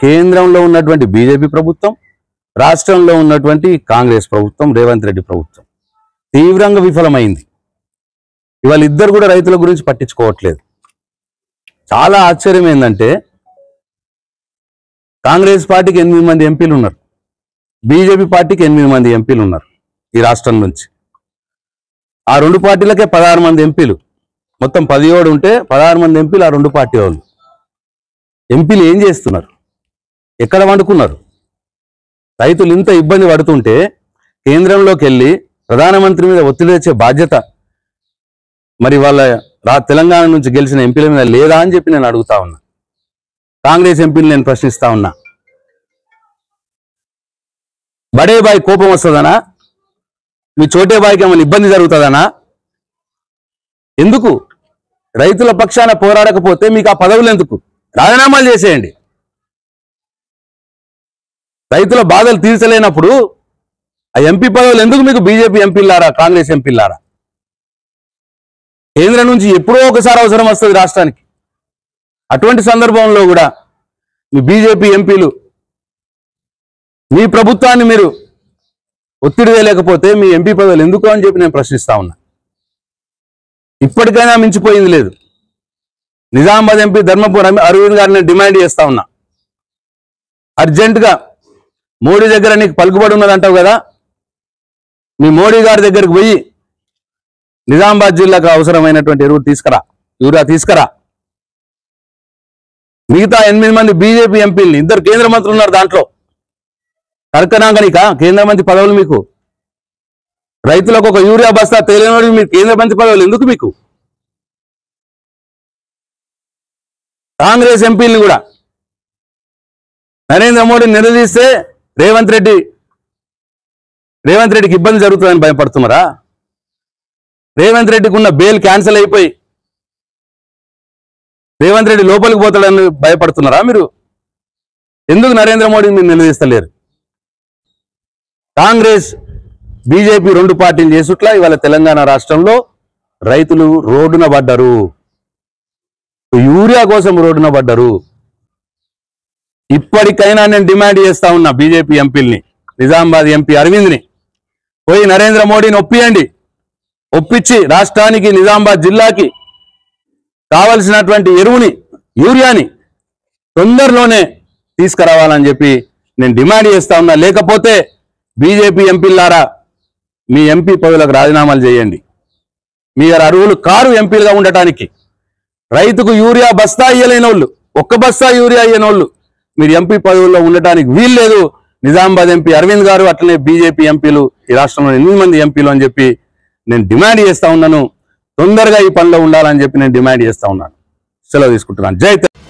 కేంద్రంలో ఉన్నటువంటి బీజేపీ ప్రభుత్వం, రాష్ట్రంలో ఉన్నటువంటి కాంగ్రెస్ ప్రభుత్వం, రేవంత్ రెడ్డి ప్రభుత్వం తీవ్రంగా విఫలమైంది. ఇవాళ ఇద్దరు కూడా రైతుల గురించి పట్టించుకోవట్లేదు. చాలా ఆశ్చర్యం ఏంటంటే కాంగ్రెస్ పార్టీకి 8 మంది ఎంపీలు ఉన్నారు, బీజేపీ పార్టీకి 8 మంది ఎంపీలు ఉన్నారు ఈ రాష్ట్రం నుంచి. ఆ రెండు పార్టీలకే 16 మంది ఎంపీలు, మొత్తం 17 ఉంటే 16 మంది ఎంపీలు ఆ రెండు పార్టీ వాళ్ళు. ఎంపీలు ఏం చేస్తున్నారు? ఎక్కడ వండుకున్నారు? రైతులు ఇంత ఇబ్బంది పడుతుంటే కేంద్రంలోకి వెళ్ళి ప్రధానమంత్రి మీద ఒత్తిడి తెచ్చే బాధ్యత మరి వాళ్ళ తెలంగాణ నుంచి గెలిచిన ఎంపీల మీద లేదా అని చెప్పి నేను అడుగుతా ఉన్నా. కాంగ్రెస్ ఎంపీలు నేను ప్రశ్నిస్తా ఉన్నా. బడే బాయ్ కోపం వస్తుందనా? మీ చోటే బాయ్కి ఏమైనా ఇబ్బంది జరుగుతుందనా? ఎందుకు రైతుల పక్షాన పోరాడకపోతే మీకు ఆ పదవులు ఎందుకు? రాజీనామాలు చేసేయండి. రైతుల బాధలు తీర్చలేనప్పుడు ఆ ఎంపీ పదవులు ఎందుకు మీకు? బీజేపీ ఎంపీలారా, కాంగ్రెస్ ఎంపీలారా? కేంద్రం నుంచి ఎప్పుడో ఒకసారి అవసరం వస్తుంది రాష్ట్రానికి. అటువంటి సందర్భంలో కూడా మీ బీజేపీ ఎంపీలు మీ ప్రభుత్వాన్ని మీరు ఒత్తిడి వేయలేకపోతే మీ ఎంపీ పదవులు ఎందుకు అని చెప్పి నేను ప్రశ్నిస్తా ఉన్నా. ఇప్పటికైనా మించిపోయింది లేదు. నిజామాబాద్ ఎంపీ ధర్మపురం అరవింద్ గారిని డిమాండ్ చేస్తా ఉన్నా, అర్జెంటుగా మోడీ దగ్గర నీకు పలుకుబడి ఉన్నదంటావు కదా, మీ మోడీ గారి దగ్గరికి పోయి నిజామాబాద్ జిల్లాకు అవసరమైనటువంటి యూరియా తీసుకురా. మిగతా 8 మంది బీజేపీ ఎంపీలని, 2 కేంద్ర మంత్రులు ఉన్నారు దాంట్లో, కరకనాంగనిక కేంద్ర మంత్రి పదవులు మీకు? రైతులకు ఒక యూరియా బస్తా తేలినోడి మీరు కేంద్ర మంత్రి పదవులు ఎందుకు మీకు? కాంగ్రెస్ ఎంపీలను కూడా నరేంద్ర మోడీని నిలదీస్తే రేవంత్ రెడ్డికి ఇబ్బంది జరుగుతుందని భయపడుతున్నారా? రేవంత్ రెడ్డికి ఉన్న బెయిల్ క్యాన్సిల్ అయిపోయి రేవంత్ రెడ్డి లోపలికి పోతాడని భయపడుతున్నారా మీరు? ఎందుకు నరేంద్ర మోడీని మీరు నిలదీస్తలేరు? కాంగ్రెస్ బీజేపీ 2 పార్టీలు చేసుట్లా ఇవాళ తెలంగాణ రాష్ట్రంలో రైతులు రోడ్డున పడ్డారు, యూరియా కోసం రోడ్డున పడ్డారు. ఇప్పటికైనా నేను డిమాండ్ చేస్తా ఉన్నా బీజేపీ ఎంపీల్ని, నిజామాబాద్ ఎంపీ అరవింద్ని పోయి నరేంద్ర మోడీని ఒప్పించి రాష్ట్రానికి, నిజామాబాద్ జిల్లాకి కావలసినటువంటి ఎరువుని, యూరియాని తొందరలోనే తీసుకురావాలని చెప్పి నేను డిమాండ్ చేస్తా ఉన్నా. లేకపోతే బీజేపీ ఎంపీలారా మీ ఎంపీ పదవులకు రాజీనామాలు చేయండి. మీరు అర్హులు కారు ఎంపీలుగా ఉండటానికి. రైతుకు యూరియా బస్తా ఇయ్యలేని వాళ్ళు, 1 బస్తా యూరియా ఇయ్యని వాళ్ళు మీరు ఎంపీ పదవుల్లో ఉండటానికి వీలు లేదు. నిజామాబాద్ ఎంపీ అరవింద్ గారు, అట్లనే బీజేపీ ఎంపీలు, ఈ రాష్ట్రంలో 8 మంది ఎంపీలు అని చెప్పి నేను డిమాండ్ చేస్తా ఉన్నాను. తొందరగా ఈ పనిలో ఉండాలని చెప్పి నేను డిమాండ్ చేస్తా ఉన్నాను. సెలవు తీసుకుంటున్నాను. జై తెలంగాణ.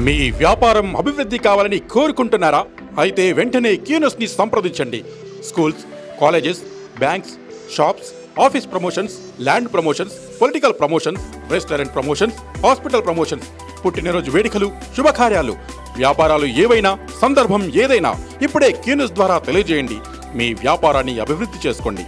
మీ వ్యాపారం అభివృద్ధి కావాలని కోరుకుంటున్నారా? అయితే వెంటనే క్యూనస్ ని సంప్రదించండి. Schools, colleges, banks, shops, office promotions, land promotions, political promotions, restaurant promotions, hospital promotions, పుట్టినరోజు వేడుకలు, శుభకార్యాలు, వ్యాపారాలు ఏవైనా, సందర్భం ఏదైనా ఇప్పుడే క్యూనస్ ద్వారా తెలియజేయండి. మీ వ్యాపారాన్ని అభివృద్ధి చేసుకోండి.